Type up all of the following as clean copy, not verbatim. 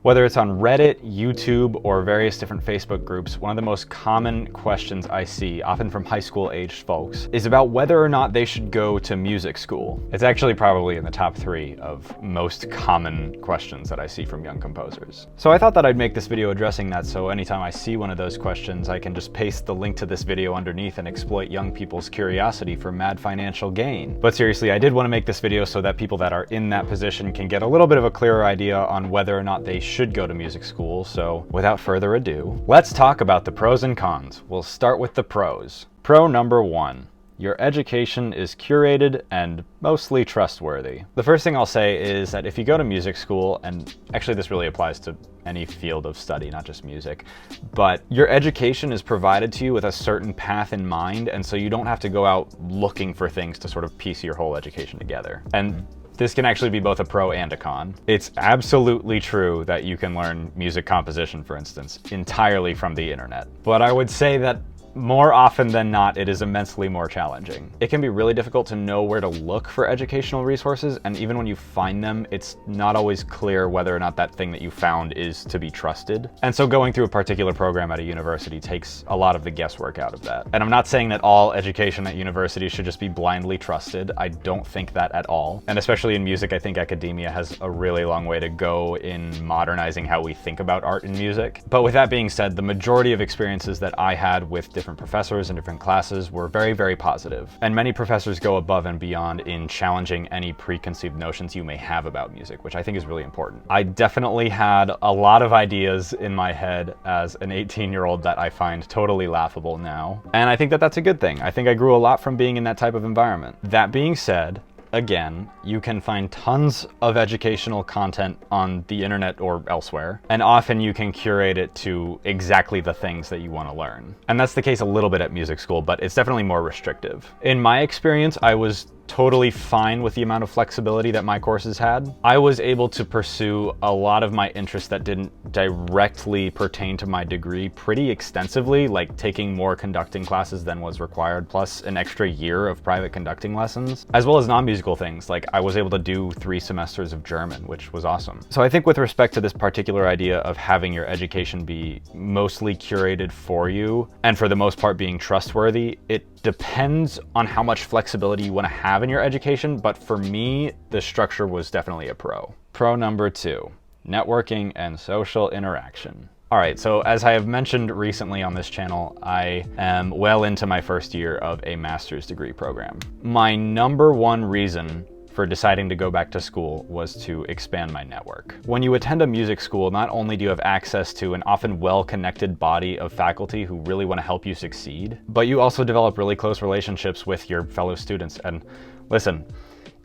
Whether it's on Reddit, YouTube, or various different Facebook groups, one of the most common questions I see, often from high school aged folks, is about whether or not they should go to music school. It's actually probably in the top 3 of most common questions that I see from young composers. So I thought that I'd make this video addressing that, so anytime I see one of those questions, I can just paste the link to this video underneath and exploit young people's curiosity for mad financial gain. But seriously, I did want to make this video so that people that are in that position can get a little bit of a clearer idea on whether or not they should go to music school. So without further ado, let's talk about the pros and cons. We'll start with the pros. Pro number 1. Your education is curated and mostly trustworthy. The first thing I'll say is that if you go to music school, and actually this really applies to any field of study, not just music, but your education is provided to you with a certain path in mind, and so you don't have to go out looking for things to sort of piece your whole education together. And this can actually be both a pro and a con. It's absolutely true that you can learn music composition, for instance, entirely from the internet. But I would say that more often than not, it is immensely more challenging. It can be really difficult to know where to look for educational resources, and even when you find them, it's not always clear whether or not that thing that you found is to be trusted. And so going through a particular program at a university takes a lot of the guesswork out of that. And I'm not saying that all education at universities should just be blindly trusted. I don't think that at all. And especially in music, I think academia has a really long way to go in modernizing how we think about art and music. But with that being said, the majority of experiences that I had with different professors and different classes were very, very positive. And many professors go above and beyond in challenging any preconceived notions you may have about music, which I think is really important. I definitely had a lot of ideas in my head as an 18-year-old that I find totally laughable now. And I think that that's a good thing. I think I grew a lot from being in that type of environment. That being said, again, you can find tons of educational content on the internet or elsewhere, and often you can curate it to exactly the things that you want to learn. And that's the case a little bit at music school, but it's definitely more restrictive. In my experience, I was totally fine with the amount of flexibility that my courses had. I was able to pursue a lot of my interests that didn't directly pertain to my degree pretty extensively, like taking more conducting classes than was required, plus an extra year of private conducting lessons, as well as non-musical things. Like I was able to do 3 semesters of German, which was awesome. So I think with respect to this particular idea of having your education be mostly curated for you, and for the most part being trustworthy, it depends on how much flexibility you want to have in your education, but for me, the structure was definitely a pro. Pro number 2, networking and social interaction. All right, so as I have mentioned recently on this channel, I am well into my first year of a master's degree program. My number 1 reason for deciding to go back to school was to expand my network. When you attend a music school, not only do you have access to an often well-connected body of faculty who really want to help you succeed, but you also develop really close relationships with your fellow students. And listen,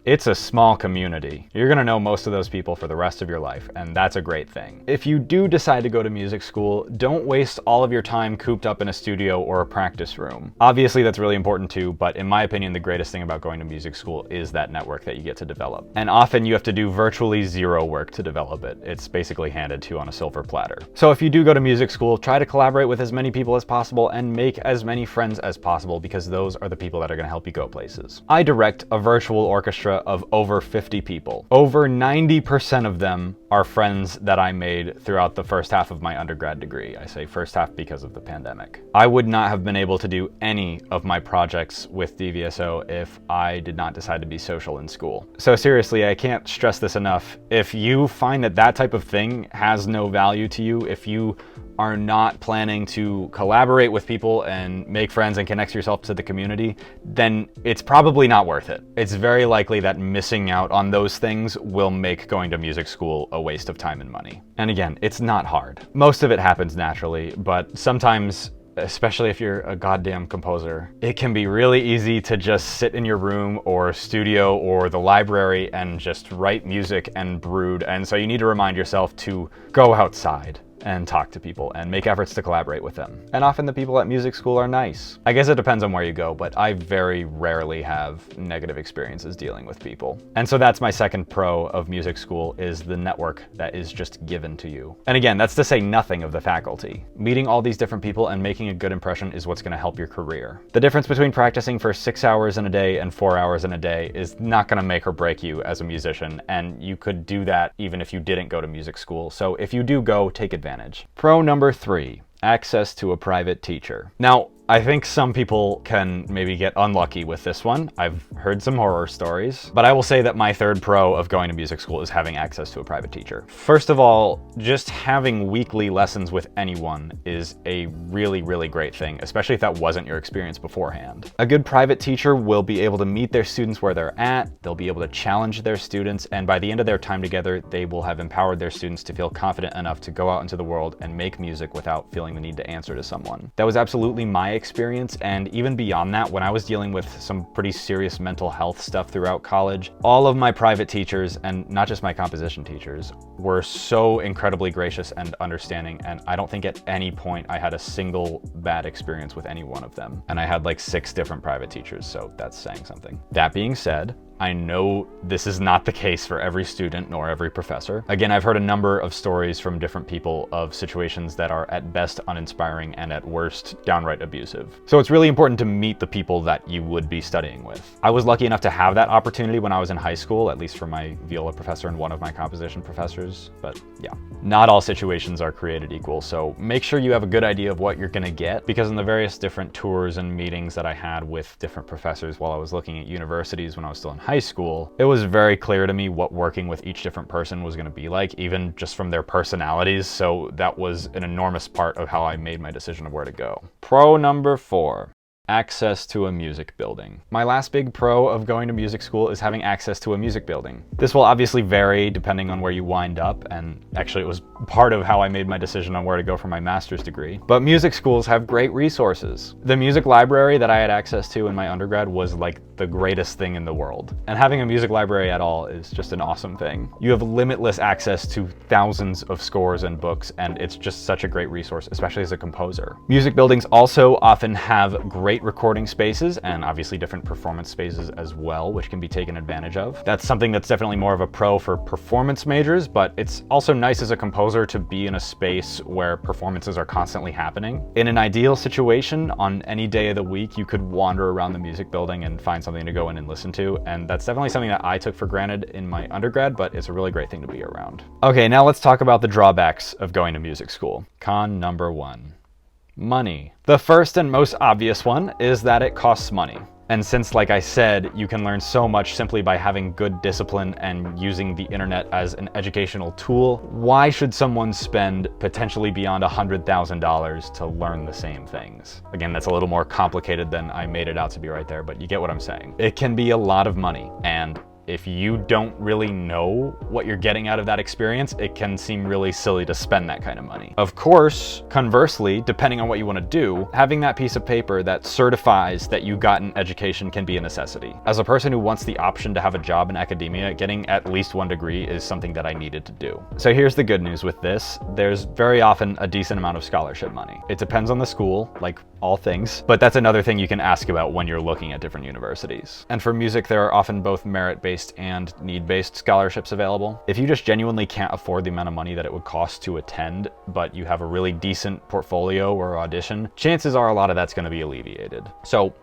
it's a small community. You're gonna know most of those people for the rest of your life, and that's a great thing. If you do decide to go to music school, don't waste all of your time cooped up in a studio or a practice room. Obviously, that's really important too, but in my opinion, the greatest thing about going to music school is that network that you get to develop. And often you have to do virtually zero work to develop it. It's basically handed to you on a silver platter. So if you do go to music school, try to collaborate with as many people as possible and make as many friends as possible, because those are the people that are gonna help you go places. I direct a virtual orchestra of over 50 people. Over 90% of them are friends that I made throughout the first half of my undergrad degree. I say first half because of the pandemic. I would not have been able to do any of my projects with DVSO if I did not decide to be social in school. So seriously, I can't stress this enough. If you find that that type of thing has no value to you, if you are not planning to collaborate with people and make friends and connect yourself to the community, then it's probably not worth it. It's very likely that missing out on those things will make going to music school a waste of time and money. And again, it's not hard. Most of it happens naturally, but sometimes, especially if you're a goddamn composer, it can be really easy to just sit in your room or studio or the library and just write music and brood. And so you need to remind yourself to go outside. and talk to people and make efforts to collaborate with them. And often the people at music school are nice. I guess it depends on where you go, but I very rarely have negative experiences dealing with people. And so that's my second pro of music school, is the network that is just given to you. And again, that's to say nothing of the faculty. Meeting all these different people and making a good impression is what's going to help your career. The difference between practicing for 6 hours in a day and 4 hours in a day is not going to make or break you as a musician, and you could do that even if you didn't go to music school. So if you do go, take advantage. Pro number 3, access to a private teacher. Now, I think some people can maybe get unlucky with this one. I've heard some horror stories, but I will say that my third pro of going to music school is having access to a private teacher. First of all, just having weekly lessons with anyone is a really, really great thing, especially if that wasn't your experience beforehand. A good private teacher will be able to meet their students where they're at, they'll be able to challenge their students, and by the end of their time together, they will have empowered their students to feel confident enough to go out into the world and make music without feeling the need to answer to someone. That was absolutely my experience, and even beyond that, when I was dealing with some pretty serious mental health stuff throughout college, all of my private teachers, and not just my composition teachers, were so incredibly gracious and understanding, and I don't think at any point I had a single bad experience with any one of them. And I had like 6 different private teachers, so that's saying something. That being said, I know this is not the case for every student nor every professor. Again, I've heard a number of stories from different people of situations that are at best uninspiring and at worst downright abusive. So it's really important to meet the people that you would be studying with. I was lucky enough to have that opportunity when I was in high school, at least for my viola professor and one of my composition professors, but yeah. Not all situations are created equal, so make sure you have a good idea of what you're gonna get, because in the various different tours and meetings that I had with different professors while I was looking at universities when I was still in high school, it was very clear to me what working with each different person was going to be like, even just from their personalities. So that was an enormous part of how I made my decision of where to go. Pro number 4. Access to a music building. My last big pro of going to music school is having access to a music building. This will obviously vary depending on where you wind up, and actually it was part of how I made my decision on where to go for my master's degree. But music schools have great resources. The music library that I had access to in my undergrad was like the greatest thing in the world. And having a music library at all is just an awesome thing. You have limitless access to thousands of scores and books, and it's just such a great resource, especially as a composer. Music buildings also often have great recording spaces and obviously different performance spaces as well, which can be taken advantage of. That's something that's definitely more of a pro for performance majors, but it's also nice as a composer to be in a space where performances are constantly happening. In an ideal situation, on any day of the week, you could wander around the music building and find something to go in and listen to, and that's definitely something that I took for granted in my undergrad, but it's a really great thing to be around. Okay, now let's talk about the drawbacks of going to music school. Con number 1. Money. The first and most obvious one is that it costs money. And since, like I said, you can learn so much simply by having good discipline and using the internet as an educational tool, why should someone spend potentially beyond $100,000 to learn the same things? Again, that's a little more complicated than I made it out to be right there, but you get what I'm saying. It can be a lot of money, and if you don't really know what you're getting out of that experience, it can seem really silly to spend that kind of money. Of course, conversely, depending on what you want to do, having that piece of paper that certifies that you got an education can be a necessity. As a person who wants the option to have a job in academia, getting at least 1 degree is something that I needed to do. So here's the good news with this. There's very often a decent amount of scholarship money. It depends on the school, like all things, but that's another thing you can ask about when you're looking at different universities. And for music, there are often both merit-based and need-based scholarships available. If you just genuinely can't afford the amount of money that it would cost to attend, but you have a really decent portfolio or audition, chances are a lot of that's going to be alleviated. So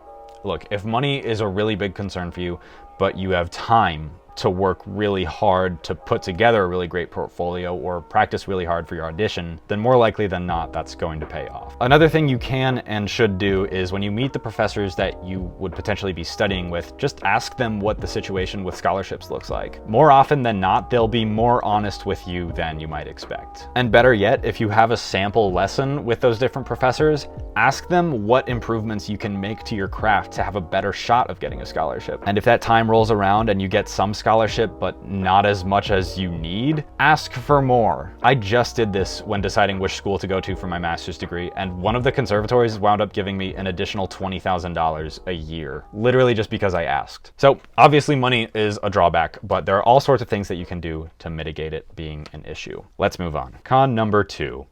look, if money is a really big concern for you, but you have time to work really hard to put together a really great portfolio or practice really hard for your audition, then more likely than not, that's going to pay off. Another thing you can and should do is when you meet the professors that you would potentially be studying with, just ask them what the situation with scholarships looks like. More often than not, they'll be more honest with you than you might expect. And better yet, if you have a sample lesson with those different professors, ask them what improvements you can make to your craft to have a better shot of getting a scholarship. And if that time rolls around and you get some scholarship, but not as much as you need, ask for more. I just did this when deciding which school to go to for my master's degree, and one of the conservatories wound up giving me an additional $20,000 a year, literally just because I asked. So obviously money is a drawback, but there are all sorts of things that you can do to mitigate it being an issue. Let's move on. Con number 2.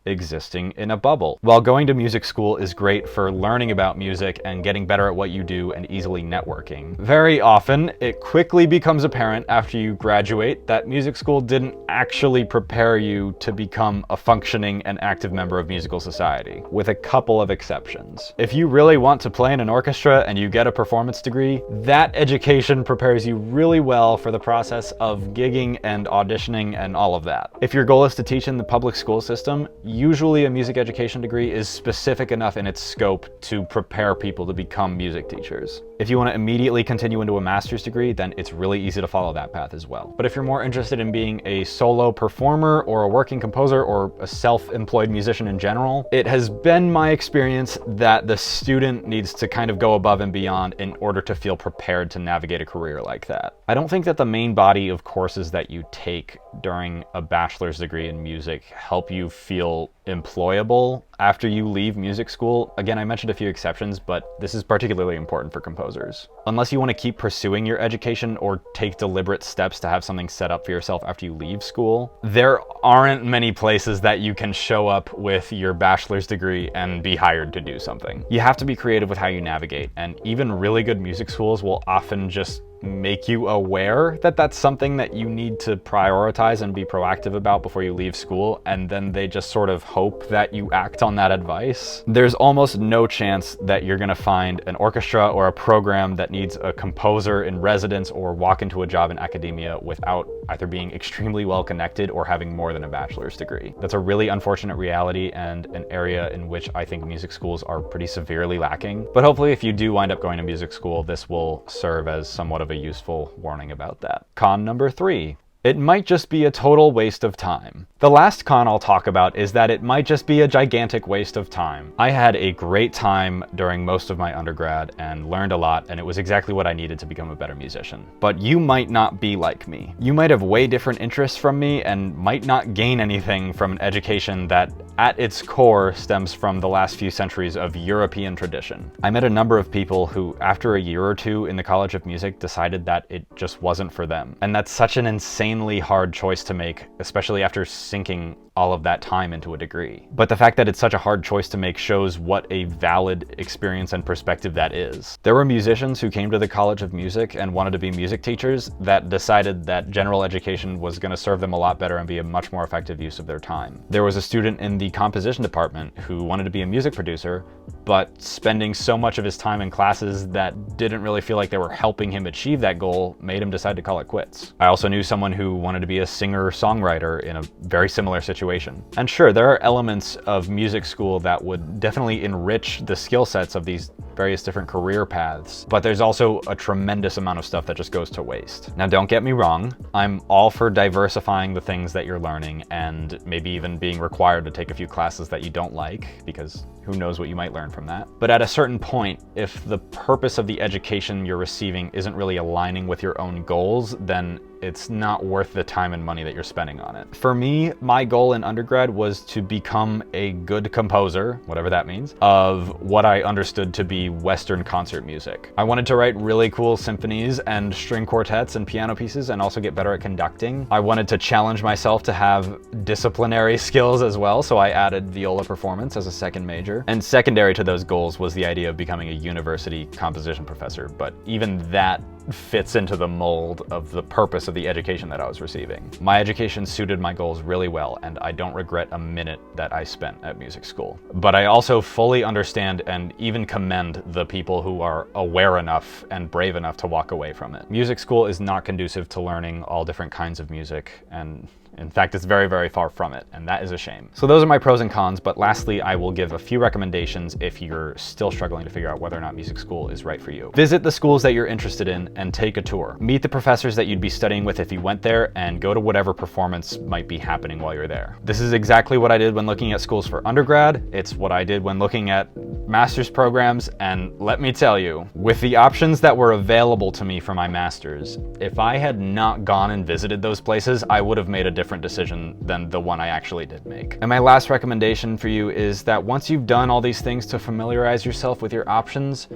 existing in a bubble. While going to music school is great for learning about music and getting better at what you do and easily networking, very often it quickly becomes apparent after you graduate that music school didn't actually prepare you to become a functioning and active member of musical society, with a couple of exceptions. If you really want to play in an orchestra and you get a performance degree, that education prepares you really well for the process of gigging and auditioning and all of that. If your goal is to teach in the public school system, usually a music education degree is specific enough in its scope to prepare people to become music teachers. If you want to immediately continue into a master's degree, then it's really easy to follow that path as well. But if you're more interested in being a solo performer or a working composer or a self-employed musician in general, it has been my experience that the student needs to kind of go above and beyond in order to feel prepared to navigate a career like that. I don't think that the main body of courses that you take during a bachelor's degree in music help you feel employable after you leave music school. Again, I mentioned a few exceptions, but this is particularly important for composers. Unless you want to keep pursuing your education or take deliberate steps to have something set up for yourself after you leave school, there aren't many places that you can show up with your bachelor's degree and be hired to do something. You have to be creative with how you navigate, and even really good music schools will often just make you aware that that's something that you need to prioritize and be proactive about before you leave school, and then they just sort of hope that you act on that advice. There's almost no chance that you're gonna find an orchestra or a program that needs a composer in residence or walk into a job in academia without either being extremely well connected or having more than a bachelor's degree. That's a really unfortunate reality and an area in which I think music schools are pretty severely lacking. But hopefully if you do wind up going to music school, this will serve as somewhat of a useful warning about that. Con number 3. It might just be a total waste of time. The last con I'll talk about is that it might just be a gigantic waste of time. I had a great time during most of my undergrad and learned a lot, and it was exactly what I needed to become a better musician. But you might not be like me. You might have way different interests from me and might not gain anything from an education that at its core stems from the last few centuries of European tradition. I met a number of people who, after a year or two in the College of Music, decided that it just wasn't for them. And that's such an insanely hard choice to make, especially after sinking all of that time into a degree. But the fact that it's such a hard choice to make shows what a valid experience and perspective that is. There were musicians who came to the College of Music and wanted to be music teachers that decided that general education was going to serve them a lot better and be a much more effective use of their time. There was a student in the composition department who wanted to be a music producer, but spending so much of his time in classes that didn't really feel like they were helping him achieve that goal made him decide to call it quits. I also knew someone who wanted to be a singer-songwriter in a very similar situation. And sure, there are elements of music school that would definitely enrich the skill sets of these various different career paths, but there's also a tremendous amount of stuff that just goes to waste. Now, don't get me wrong, I'm all for diversifying the things that you're learning and maybe even being required to take a few classes that you don't like, because who knows what you might learn from that. But at a certain point, if the purpose of the education you're receiving isn't really aligning with your own goals, then it's not worth the time and money that you're spending on it. For me, my goal in undergrad was to become a good composer, whatever that means, of what I understood to be Western concert music. I wanted to write really cool symphonies and string quartets and piano pieces and also get better at conducting. I wanted to challenge myself to have disciplinary skills as well, so I added viola performance as a second major. And secondary to those goals was the idea of becoming a university composition professor, but even that fits into the mold of the purpose of the education that I was receiving. My education suited my goals really well, and I don't regret a minute that I spent at music school. But I also fully understand and even commend the people who are aware enough and brave enough to walk away from it. Music school is not conducive to learning all different kinds of music, and in fact, it's very, very far from it, and that is a shame. So those are my pros and cons, but lastly, I will give a few recommendations if you're still struggling to figure out whether or not music school is right for you. Visit the schools that you're interested in and take a tour. Meet the professors that you'd be studying with if you went there, and go to whatever performance might be happening while you're there. This is exactly what I did when looking at schools for undergrad. It's what I did when looking at master's programs, and let me tell you, with the options that were available to me for my master's, if I had not gone and visited those places, I would have made a different decision than the one I actually did make. And my last recommendation for you is that once you've done all these things to familiarize yourself with your options,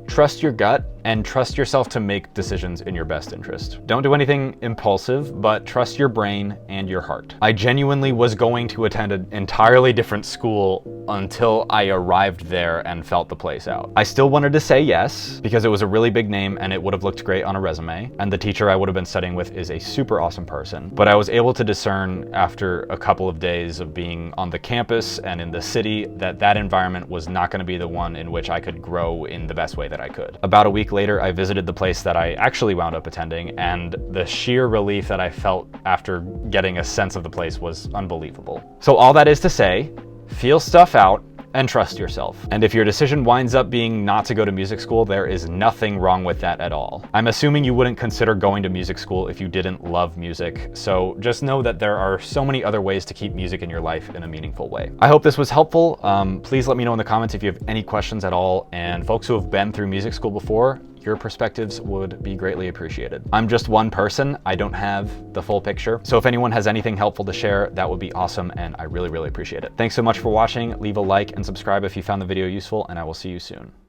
trust your gut and trust yourself to make decisions in your best interest. Don't do anything impulsive, but trust your brain and your heart. I genuinely was going to attend an entirely different school until I arrived there and felt the place out. I still wanted to say yes because it was a really big name and it would have looked great on a resume, and the teacher I would have been studying with is a super awesome person. But I was able to discern after a couple of days of being on the campus and in the city that that environment was not going to be the one in which I could grow in the best way that I could. About a week later, I visited the place that I actually wound up attending, and the sheer relief that I felt after getting a sense of the place was unbelievable. So all that is to say, feel stuff out and trust yourself. And if your decision winds up being not to go to music school, there is nothing wrong with that at all. I'm assuming you wouldn't consider going to music school if you didn't love music, so just know that there are so many other ways to keep music in your life in a meaningful way. I hope this was helpful. Please let me know in the comments if you have any questions at all, and folks who have been through music school before, your perspectives would be greatly appreciated. I'm just one person. I don't have the full picture. So if anyone has anything helpful to share, that would be awesome, and I really, really appreciate it. Thanks so much for watching. Leave a like and subscribe if you found the video useful, and I will see you soon.